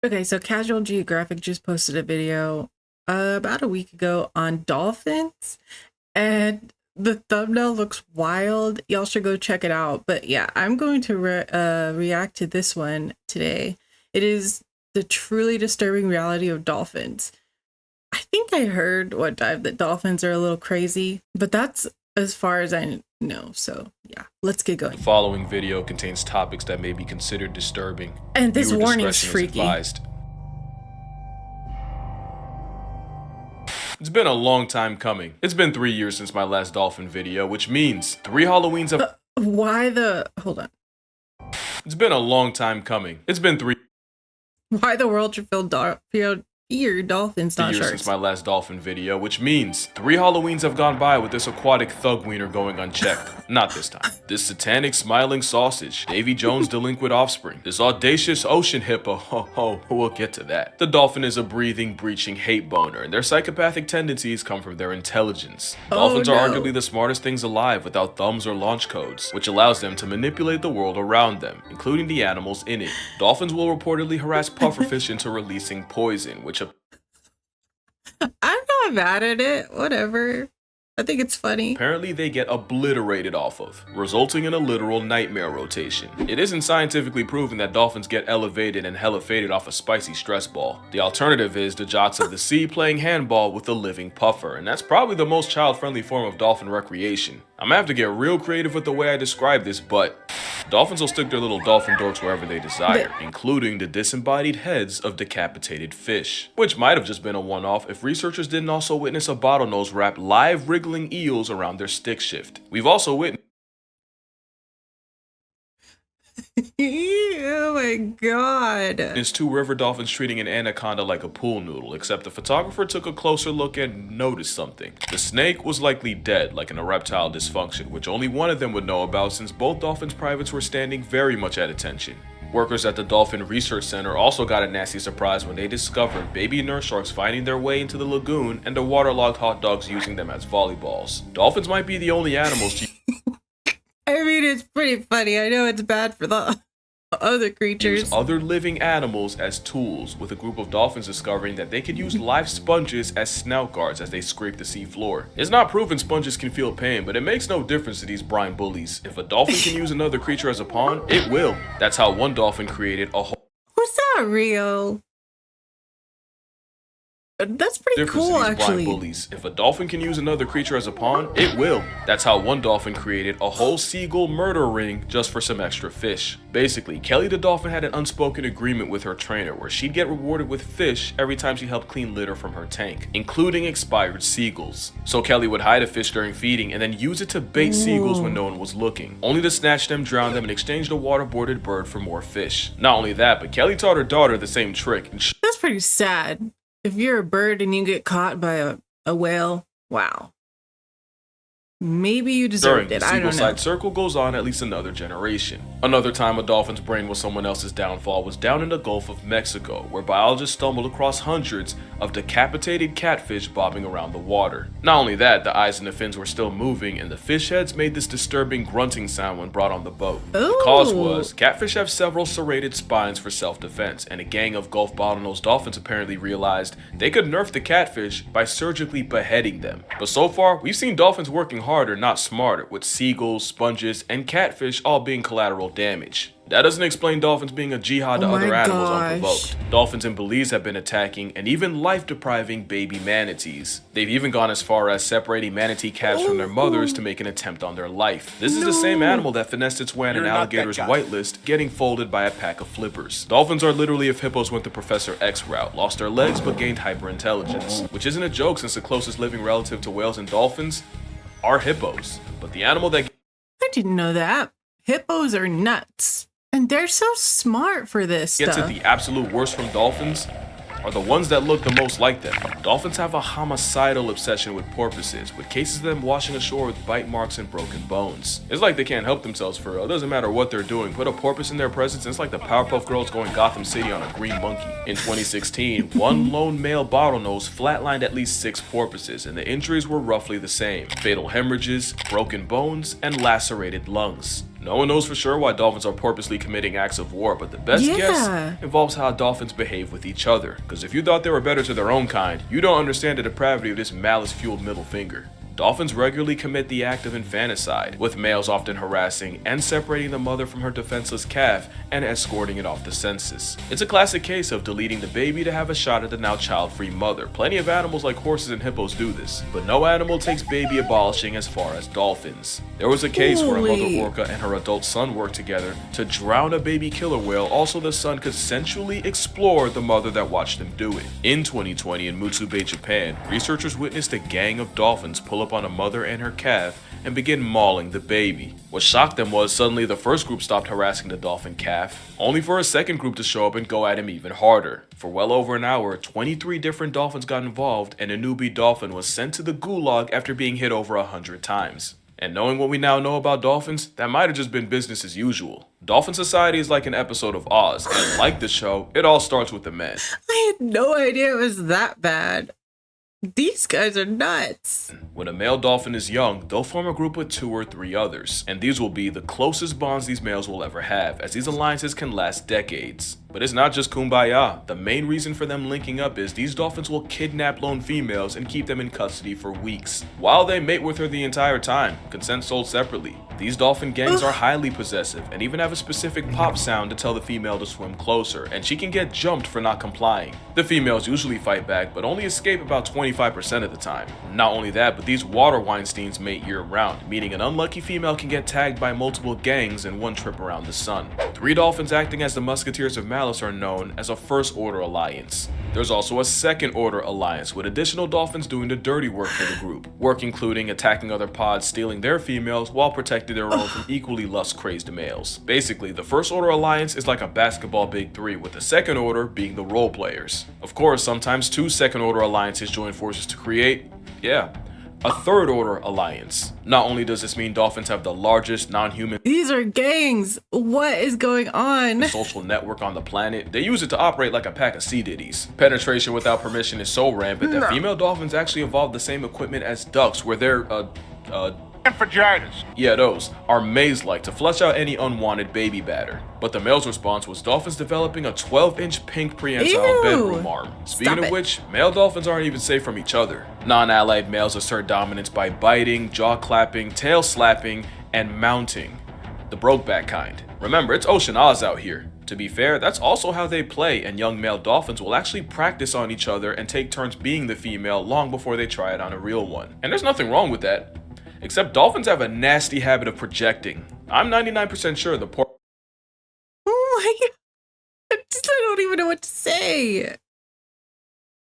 Okay, so Casual Geographic just posted a video about a week ago on dolphins, and the thumbnail looks wild. Y'all should go check it out. But yeah, I'm going to react to this one today. It is the truly disturbing reality of dolphins. I think I heard one time that dolphins are a little crazy, but that's as far as I know. So yeah, let's get going. The following video contains topics that may be considered disturbing. And this Viewer warning's discretion is freaky. advised. It's been a long time coming. It's been 3 years since my last dolphin video, which means 3 Halloweens have... Hold on. It's been a long time coming. It's been 3 Why the world should feel dolphins, not years sharks. since my last dolphin video, which means 3 Halloweens have gone by with this aquatic thug wiener going unchecked. Not this time. This satanic smiling sausage, Davy Jones' delinquent offspring, this audacious ocean hippo, we'll get to that. The dolphin is a breathing, breaching hate boner, and their psychopathic tendencies come from their intelligence. Dolphins are arguably the smartest things alive without thumbs or launch codes, which allows them to manipulate the world around them, including the animals in it. Dolphins will reportedly harass pufferfish into releasing poison, which I'm not mad at it. Whatever. I think it's funny. apparently they get obliterated off of, resulting in a literal nightmare rotation. It isn't scientifically proven that dolphins get elevated and hella faded off a spicy stress ball. The alternative is the jocks of the sea playing handball with a living puffer, and that's probably the most child-friendly form of dolphin recreation. I'm gonna have to get real creative with the way I describe this, but dolphins will stick their little dolphin dorks wherever they desire, including the disembodied heads of decapitated fish. Which might have just been a one-off if researchers didn't also witness a bottlenose wrap live wriggling eels around their stick shift. We've also witnessed Oh my god. It's 2 river dolphins treating an anaconda like a pool noodle, except the photographer took a closer look and noticed something. The snake was likely dead, like an erectile dysfunction, which only one of them would know about since both dolphins' privates were standing very much at attention. Workers at the Dolphin Research Center also got a nasty surprise when they discovered baby nurse sharks finding their way into the lagoon and the waterlogged hot dogs using them as volleyballs. Dolphins might be the only animals to I mean, it's pretty funny. I know it's bad for the other creatures. use other living animals as tools, with a group of dolphins discovering that they could use live sponges as snout guards as they scrape the sea floor. It's not proven sponges can feel pain, but it makes no difference to these brine bullies. If a dolphin can use another creature as a pawn, it will. That's how one dolphin created a whole Was that real? That's pretty difference cool, to these actually. blind bullies. If a dolphin can use another creature as a pawn, it will. That's how one dolphin created a whole seagull murder ring just for some extra fish. Basically, Kelly the dolphin had an unspoken agreement with her trainer where she'd get rewarded with fish every time she helped clean litter from her tank, including expired seagulls. So Kelly would hide a fish during feeding and then use it to bait seagulls when no one was looking, only to snatch them, drown them, and exchange the waterboarded bird for more fish. Not only that, but Kelly taught her daughter the same trick, and That's pretty sad. If you're a bird and you get caught by a whale, wow. Maybe you deserved it. the I seagull don't know. side circle goes on at least another generation. Another time a dolphin's brain was someone else's downfall was down in the Gulf of Mexico, where biologists stumbled across hundreds of decapitated catfish bobbing around the water. Not only that, the eyes and the fins were still moving, and the fish heads made this disturbing grunting sound when brought on the boat. The cause was, catfish have several serrated spines for self-defense, and a gang of Gulf bottlenose dolphins apparently realized they could nerf the catfish by surgically beheading them. But so far, we've seen dolphins working harder, not smarter, with seagulls, sponges, and catfish all being collateral damage. That doesn't explain dolphins being a jihad to other animals unprovoked. Dolphins in Belize have been attacking and even life-depriving baby manatees. They've even gone as far as separating manatee calves from their mothers to make an attempt on their life. This is the same animal that finessed its way on an alligator's whitelist, getting folded by a pack of flippers. Dolphins are literally if hippos went the Professor X route, lost their legs but gained hyperintelligence, which isn't a joke since the closest living relative to whales and dolphins are hippos. But the animal that I didn't know that. Hippos are nuts. And they're so smart for this gets stuff. it the absolute worst from dolphins are the ones that look the most like them. Dolphins have a homicidal obsession with porpoises, with cases of them washing ashore with bite marks and broken bones. It's like they can't help themselves for real. It doesn't matter what they're doing. Put a porpoise in their presence and it's like the Powerpuff Girls going Gotham City on a green monkey. In 2016, one lone male bottlenose flatlined at least 6 porpoises, and the injuries were roughly the same: fatal hemorrhages, broken bones, and lacerated lungs. No one knows for sure why dolphins are purposely committing acts of war, but the best guess involves how dolphins behave with each other. Because if you thought they were better to their own kind, you don't understand the depravity of this malice-fueled middle finger. Dolphins regularly commit the act of infanticide, with males often harassing and separating the mother from her defenseless calf and escorting it off the census. It's a classic case of deleting the baby to have a shot at the now child-free mother. Plenty of animals like horses and hippos do this, but no animal takes baby abolishing as far as dolphins. There was a case where a mother orca and her adult son worked together to drown a baby killer whale, also the son could sensually explore the mother that watched them do it. In 2020 in Mutsu Bay, Japan, researchers witnessed a gang of dolphins pull up on a mother and her calf and begin mauling the baby. What shocked them was suddenly the first group stopped harassing the dolphin calf, only for a second group to show up and go at him even harder. For well over an hour, 23 different dolphins got involved and a newbie dolphin was sent to the gulag after being hit over 100 times. And knowing what we now know about dolphins, that might have just been business as usual. Dolphin Society is like an episode of Oz, and like the show, it all starts with the men. I had no idea it was that bad. These guys are nuts. When a male dolphin is young, they'll form a group with 2 or 3 others, and these will be the closest bonds these males will ever have, as these alliances can last decades. But it's not just kumbaya. The main reason for them linking up is these dolphins will kidnap lone females and keep them in custody for weeks, while they mate with her the entire time, consent sold separately. These dolphin gangs are highly possessive and even have a specific pop sound to tell the female to swim closer, and she can get jumped for not complying. The females usually fight back, but only escape about 25% of the time. Not only that, but these water Weinsteins mate year-round, meaning an unlucky female can get tagged by multiple gangs in one trip around the sun. 3 dolphins acting as the musketeers of malice are known as a first-order alliance. There's also a second-order alliance, with additional dolphins doing the dirty work for the group, work including attacking other pods, stealing their females, while protecting their own from equally lust-crazed males. Basically, the first-order alliance is like a basketball big 3, with the second order being the role players. Of course, sometimes 2 second-order alliances join forces to create, a third-order alliance. Not only does this mean dolphins have the largest non-human These are gangs. What is going on? social network on the planet, they use it to operate like a pack of sea ditties. Penetration without permission is so rampant that female dolphins actually evolved the same equipment as ducks, where they're vaginas. Yeah, those are maze-like to flush out any unwanted baby batter. But the male's response was dolphins developing a 12-inch pink prehensile bedroom arm. Speaking of which, male dolphins aren't even safe from each other. Non-allied males assert dominance by biting, jaw clapping, tail slapping, and mounting. The Brokeback kind. Remember, it's Ocean Oz out here. To be fair, that's also how they play, and young male dolphins will actually practice on each other and take turns being the female long before they try it on a real one. And there's nothing wrong with that. Except dolphins have a nasty habit of projecting. I'm 99% sure the poor— Oh my god. I don't even know what to say.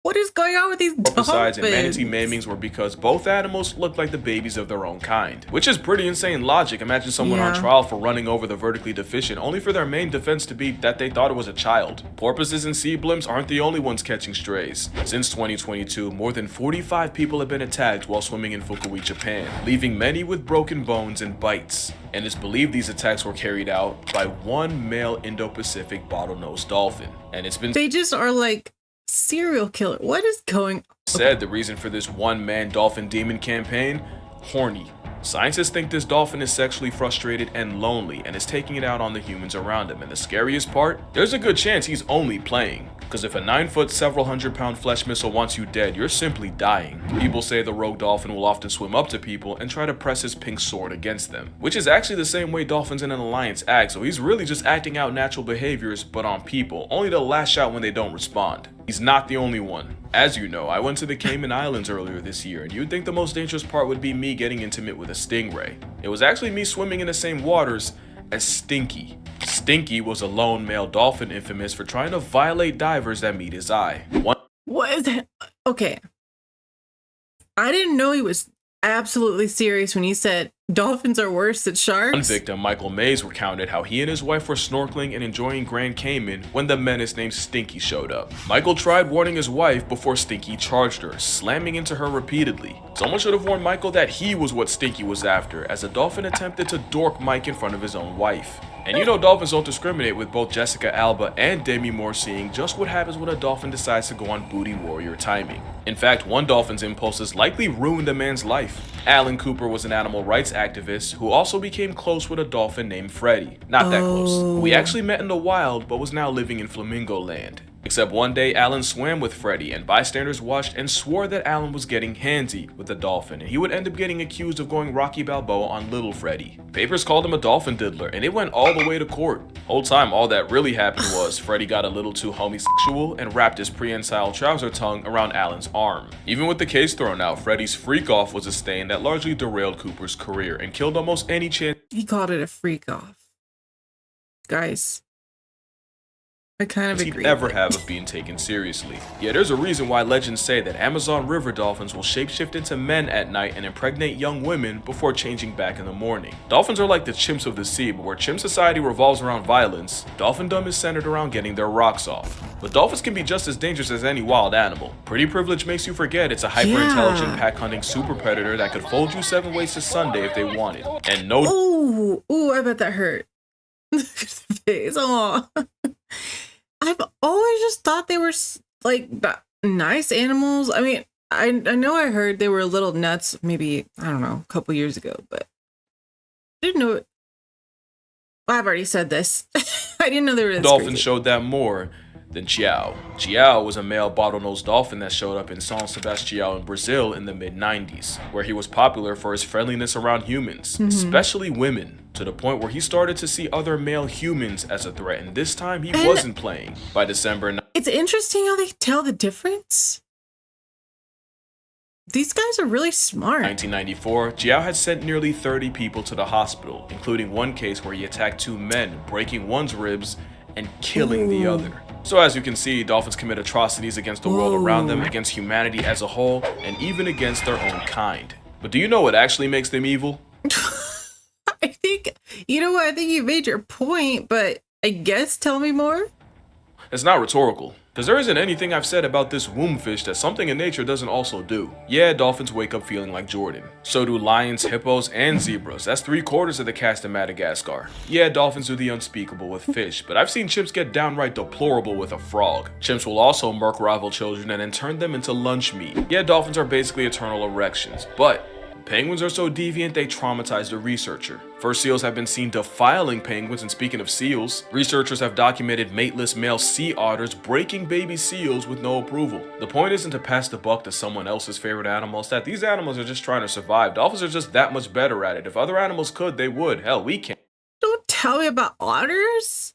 What is going on with these dolphins? Besides, and manatee maimings were because both animals look like the babies of their own kind, which is pretty insane logic. Imagine someone on trial for running over the vertically deficient, only for their main defense to be that they thought it was a child. Porpoises and sea blimps aren't the only ones catching strays. Since 2022, more than 45 people have been attacked while swimming in Fukui, Japan, leaving many with broken bones and bites. And it's believed these attacks were carried out by one male Indo-Pacific bottlenose dolphin. And it's been— they just are like serial killer. What is going on? Said the reason for this one-man dolphin demon campaign? Horny. Scientists think this dolphin is sexually frustrated and lonely and is taking it out on the humans around him. And the scariest part? There's a good chance he's only playing. Because if a 9-foot, several hundred-pound flesh missile wants you dead, you're simply dying. People say the rogue dolphin will often swim up to people and try to press his pink sword against them, which is actually the same way dolphins in an alliance act, so he's really just acting out natural behaviors but on people, only to lash out when they don't respond. He's not the only one. As you know, I went to the Cayman Islands earlier this year, and you'd think the most dangerous part would be me getting intimate with a stingray. It was actually me swimming in the same waters as Stinky. Stinky was a lone male dolphin infamous for trying to violate divers that meet his eye. What is that? Okay. I didn't know he was absolutely serious when he said dolphins are worse than sharks. One victim, Michael Mays, recounted how he and his wife were snorkeling and enjoying Grand Cayman when the menace named Stinky showed up. Michael tried warning his wife before Stinky charged her, slamming into her repeatedly. Someone should have warned Michael that he was what Stinky was after, as the dolphin attempted to dork Mike in front of his own wife. And you know dolphins don't discriminate, with both Jessica Alba and Demi Moore seeing just what happens when a dolphin decides to go on booty warrior timing. In fact, one dolphin's impulses likely ruined a man's life. Alan Cooper was an animal rights activist who also became close with a dolphin named Freddy. Not that close. We actually met in the wild, but was now living in Flamingo Land. Except one day, Alan swam with Freddy, and bystanders watched and swore that Alan was getting handsy with the dolphin, and he would end up getting accused of going Rocky Balboa on little Freddy. Papers called him a dolphin diddler, and it went all the way to court. Whole time, all that really happened was Freddy got a little too homosexual and wrapped his prehensile trouser tongue around Alan's arm. Even with the case thrown out, Freddy's freak-off was a stain that largely derailed Cooper's career and killed almost any chance. He called it a freak-off. Guys, I kind of agree. He'd ever have of being taken seriously. Yeah, there's a reason why legends say that Amazon River dolphins will shapeshift into men at night and impregnate young women before changing back in the morning. Dolphins are like the chimps of the sea, but where chimp society revolves around violence, dolphindom is centered around getting their rocks off. But dolphins can be just as dangerous as any wild animal. Pretty privilege makes you forget it's a hyper-intelligent pack-hunting super predator that could fold you 7 ways to Sunday if they wanted. And no— Ooh, I bet that hurt. Face. Aw. I've always just thought they were like nice animals. I mean, I know I heard they were a little nuts maybe, I don't know, a couple years ago, but I didn't know. Well, I've already said this. I didn't know they were this Dolphins crazy. showed that more than Chiao. Chiao was a male bottlenose dolphin that showed up in São Sebastião in Brazil in the mid-90s, where he was popular for his friendliness around humans, especially women, to the point where he started to see other male humans as a threat, and this time he wasn't playing. By December— It's interesting how they tell the difference. These guys are really smart. 1994, Chiao had sent nearly 30 people to the hospital, including one case where he attacked 2 men, breaking one's ribs and killing the other. So as you can see, dolphins commit atrocities against the world around them, against humanity as a whole, and even against their own kind. But do you know what actually makes them evil? I think, you know what, I think you made your point, but I guess tell me more. It's not rhetorical, because there isn't anything I've said about this womb fish that something in nature doesn't also do. Yeah, dolphins wake up feeling like Jordan. So do lions, hippos, and zebras. That's 3/4 of the cast in Madagascar. Yeah, dolphins do the unspeakable with fish, but I've seen chimps get downright deplorable with a frog. Chimps will also murk rival children and then turn them into lunch meat. Yeah, dolphins are basically eternal erections, but penguins are so deviant they traumatize the researcher. First seals have been seen defiling penguins, and speaking of seals, researchers have documented mateless male sea otters breaking baby seals with no approval. The point isn't to pass the buck to someone else's favorite animal, it's that these animals are just trying to survive. Dolphins are just that much better at it. If other animals could, they would. Hell, we can't. Don't tell me about otters.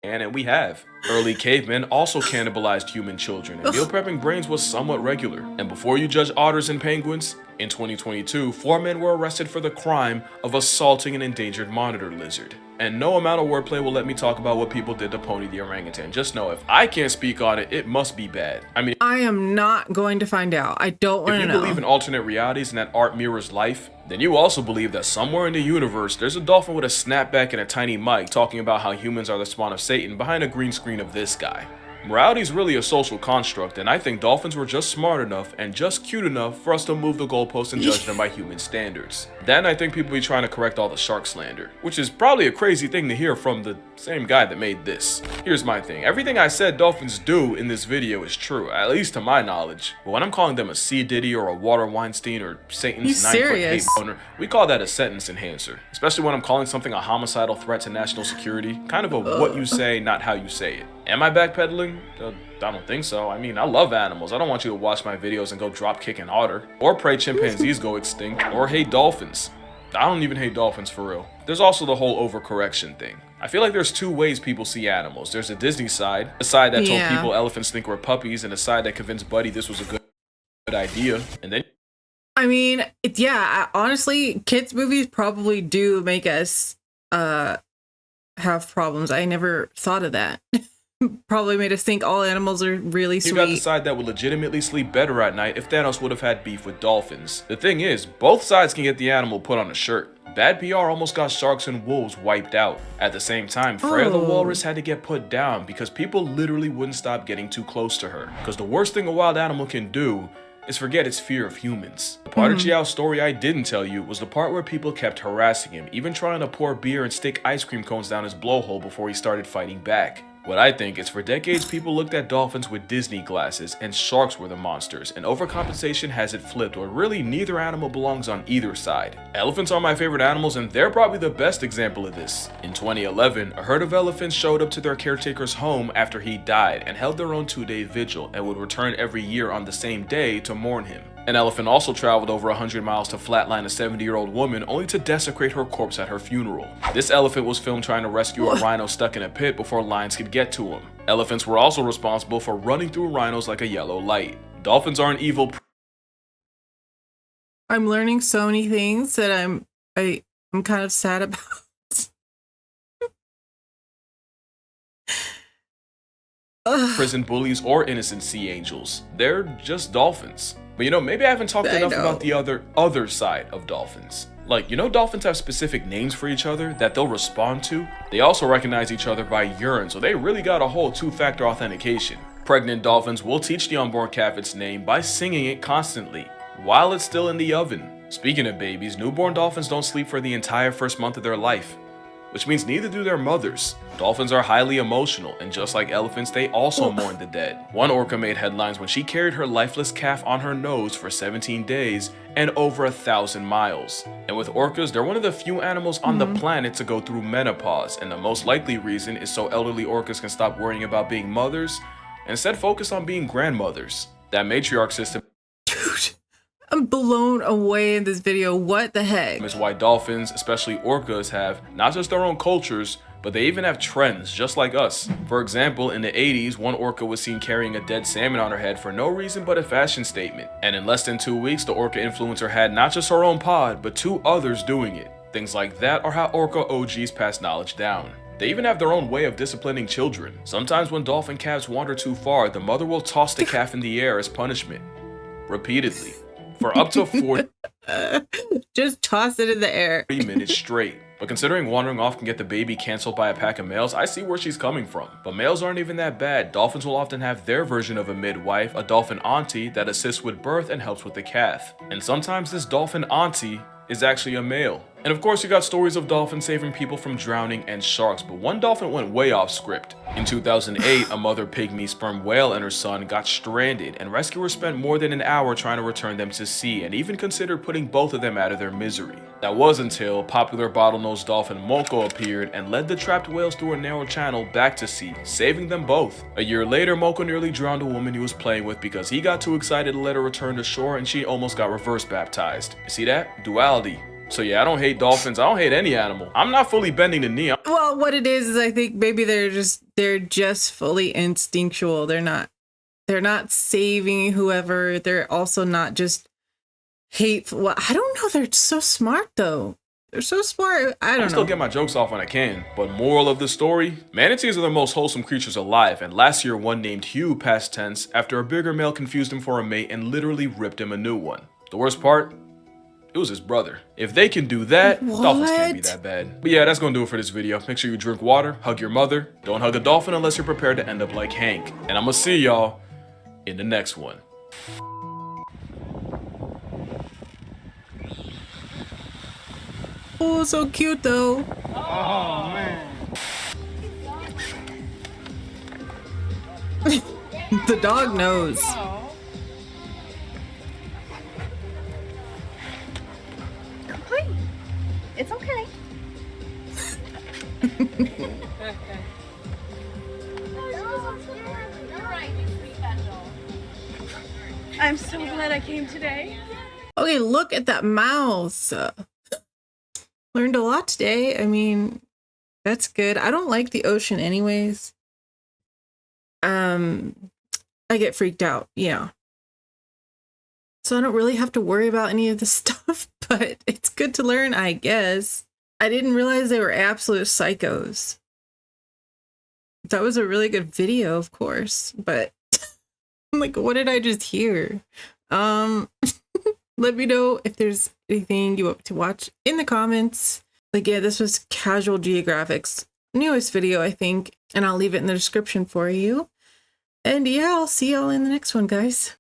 And we have. Early cavemen also cannibalized human children, and meal prepping brains was somewhat regular. And before you judge otters and penguins, in 2022, 4 men were arrested for the crime of assaulting an endangered monitor lizard. And no amount of wordplay will let me talk about what people did to Pony the orangutan. Just know if I can't speak on it, it must be bad. I mean, I am not going to find out. I don't want to know. If you believe in alternate realities and that art mirrors life, then you also believe that somewhere in the universe, there's a dolphin with a snapback and a tiny mic talking about how humans are the spawn of Satan behind a green screen of this guy. Morality is really a social construct, and I think dolphins were just smart enough and just cute enough for us to move the goalposts and judge them by human standards. Then I think people be trying to correct all the shark slander, which is probably a crazy thing to hear from the same guy that made this. Here's my thing, everything I said dolphins do in this video is true, at least to my knowledge. But when I'm calling them a sea Diddy or a water Weinstein or Satan's 9-foot hate boner, we call that a sentence enhancer. Especially when I'm calling something a homicidal threat to national security, kind of a what you say, not how you say it. Am I backpedaling? I don't think so. I mean, I love animals. I don't want you to watch my videos and go drop kick an otter, or pray chimpanzees go extinct, or hate dolphins. I don't even hate dolphins for real. There's also the whole overcorrection thing. I feel like there's 2 ways people see animals. There's a Disney side, a side that told people elephants think we're puppies, and a side that convinced Buddy this was a good idea. And then, I mean, yeah, honestly, kids movies probably do make us have problems. I never thought of that. Probably made us think all animals are really sweet. You got the side that would legitimately sleep better at night if Thanos would have had beef with dolphins. The thing is, both sides can get the animal put on a shirt. Bad PR almost got sharks and wolves wiped out. At the same time, Freya the walrus had to get put down because people literally wouldn't stop getting too close to her. Because the worst thing a wild animal can do is forget its fear of humans. The part of Chiao's story I didn't tell you was the part where people kept harassing him, even trying to pour beer and stick ice cream cones down his blowhole before he started fighting back. What I think is for decades people looked at dolphins with Disney glasses and sharks were the monsters, and overcompensation has it flipped where really neither animal belongs on either side. Elephants are my favorite animals and they're probably the best example of this. In 2011, a herd of elephants showed up to their caretaker's home after he died and held their own 2-day vigil and would return every year on the same day to mourn him. An elephant also traveled over 100 miles to flatline a 70-year-old woman only to desecrate her corpse at her funeral. This elephant was filmed trying to rescue a rhino stuck in a pit before lions could get to him. Elephants were also responsible for running through rhinos like a yellow light. Dolphins are an evil. I'm learning so many things that I'm kind of sad about. Prison bullies or innocent sea angels. They're just dolphins. But you know, maybe I haven't talked enough about the other side of dolphins. Like, you know, dolphins have specific names for each other that they'll respond to. They also recognize each other by urine, so they really got a whole 2-factor authentication. Pregnant dolphins will teach the unborn calf its name by singing it constantly, while it's still in the oven. Speaking of babies, newborn dolphins don't sleep for the entire first month of their life, which means neither do their mothers. Dolphins are highly emotional, and just like elephants, they also mourn the dead. One orca made headlines when she carried her lifeless calf on her nose for 17 days and over 1,000 miles. And with orcas, they're one of the few animals on the planet to go through menopause, and the most likely reason is so elderly orcas can stop worrying about being mothers and instead focus on being grandmothers. That matriarch system I'm blown away in this video. What the heck? Is why dolphins, especially orcas, have not just their own cultures, but they even have trends just like us. For example, in the 80s, one orca was seen carrying a dead salmon on her head for no reason but a fashion statement. And in less than 2 weeks, the orca influencer had not just her own pod, but 2 others doing it. Things like that are how orca OGs pass knowledge down. They even have their own way of disciplining children. Sometimes when dolphin calves wander too far, the mother will toss the calf in the air as punishment. Repeatedly. For up to 40 just toss it in the air. minutes straight. But considering wandering off can get the baby canceled by a pack of males, I see where she's coming from. But males aren't even that bad. Dolphins will often have their version of a midwife, a dolphin auntie that assists with birth and helps with the calf. And sometimes this dolphin auntie is actually a male. And of course you got stories of dolphins saving people from drowning and sharks, but one dolphin went way off script. In 2008, a mother pygmy sperm whale and her son got stranded, and rescuers spent more than an hour trying to return them to sea and even considered putting both of them out of their misery. That was until popular bottlenose dolphin Moko appeared and led the trapped whales through a narrow channel back to sea, saving them both. A year later, Moko nearly drowned a woman he was playing with because he got too excited to let her return to shore and she almost got reverse baptized. You see that? Duality. So yeah, I don't hate dolphins. I don't hate any animal. I'm not fully bending the knee. Well, what it is I think maybe they're just fully instinctual. They're not saving whoever. They're also not just hateful. Well, I don't know. They're so smart though. They're so smart. I don't know. Still get my jokes off when I can. But moral of the story, manatees are the most wholesome creatures alive. And last year, one named Hugh, past tense, after a bigger male confused him for a mate and literally ripped him a new one. The worst part? It was his brother. If they can do that, dolphins can't be that bad. But yeah, that's gonna do it for this video. Make sure you drink water, hug your mother, don't hug a dolphin unless you're prepared to end up like Hank. And I'm gonna see y'all in the next one. Oh, so cute though. Oh man. The dog knows. It's okay. I'm so glad I came today. Okay, look at that mouse. Learned a lot today. I mean, that's good. I don't like the ocean anyways. I get freaked out. Yeah. So I don't really have to worry about any of this stuff, but it's good to learn, I guess. I didn't realize they were absolute psychos. That was a really good video, of course, but I'm like, what did I just hear? Let me know if there's anything you want to watch in the comments. Like, yeah, this was Casual Geographic's newest video, I think, and I'll leave it in the description for you. And yeah, I'll see y'all in the next one, guys.